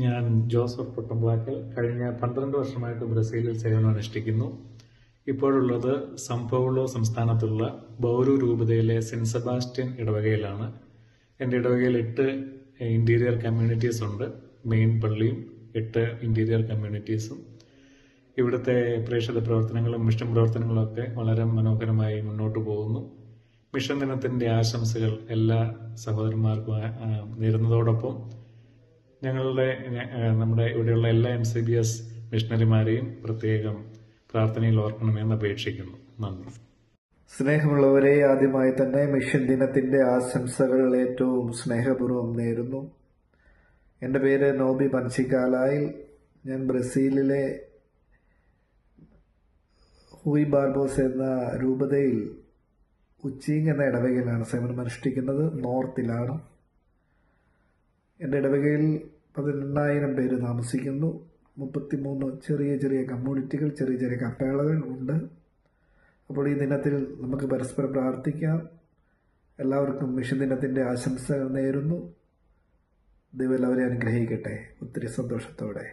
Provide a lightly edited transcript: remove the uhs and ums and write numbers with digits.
ഞാൻ ജോസഫ് പൊട്ടംപ്ലാക്കൽ. കഴിഞ്ഞ 12 വർഷമായിട്ട് ബ്രസീലിൽ സേവനമനുഷ്ഠിക്കുന്നു. ഇപ്പോഴുള്ളത് സംപൗളോ സംസ്ഥാനത്തുള്ള ബൗരു രൂപതയിലെ സെന്റ് സെബാസ്റ്റ്യൻ ഇടവകയിലാണ്. എൻ്റെ ഇടവകയിൽ 8 ഇന്റീരിയർ കമ്മ്യൂണിറ്റീസ് ഉണ്ട്. മെയിൻ പള്ളിയും 8 ഇന്റീരിയർ കമ്മ്യൂണിറ്റീസും. ഇവിടുത്തെ പ്രേക്ഷിത പ്രവർത്തനങ്ങളും മിഷൻ പ്രവർത്തനങ്ങളും ഒക്കെ വളരെ മനോഹരമായി മുന്നോട്ട് പോകുന്നു. മിഷൻ ദിനത്തിന്റെ ആശംസകൾ എല്ലാ സഹോദരന്മാർക്കും നേരുന്നതോടൊപ്പം നമ്മുടെ ഇവിടെയുള്ള എല്ലാ MCBS മിഷണറിമാരെയും പ്രത്യേകം പ്രാർത്ഥനയിൽ ഓർക്കണമെന്ന് അപേക്ഷിക്കുന്നു. നന്ദി. സ്നേഹമുള്ളവരെ, ആദ്യമായി തന്നെ മിഷൻ ദിനത്തിന്റെ ആശംസകൾ ഏറ്റവും സ്നേഹപൂർവ്വം നേരുന്നു. എൻ്റെ പേര് നോബി പൻസിക്കാലായിൽ. ഞാൻ ബ്രസീലിലെ ഹൂയ് ബാർബോസ് എന്ന രൂപതയിൽ ഉച്ചീങ് എന്ന ഇടവകയിലാണ് സേവനമനുഷ്ഠിക്കുന്നത്. നോർത്തിലാണ്. എൻ്റെ ഇടവകയിൽ 18,000 പേര് താമസിക്കുന്നു. 33 ചെറിയ ചെറിയ കമ്മ്യൂണിറ്റികൾ, ചെറിയ ചെറിയ കപ്പേളകൾ ഉണ്ട്. അപ്പോൾ ഈ ദിനത്തിൽ നമുക്ക് പരസ്പരം പ്രാർത്ഥിക്കാം. എല്ലാവർക്കും മിഷൻ ദിനത്തിൻ്റെ ആശംസകൾ നേരുന്നു. ദൈവം എല്ലാവരെയും അനുഗ്രഹിക്കട്ടെ. ഒത്തിരി സന്തോഷത്തോടെ.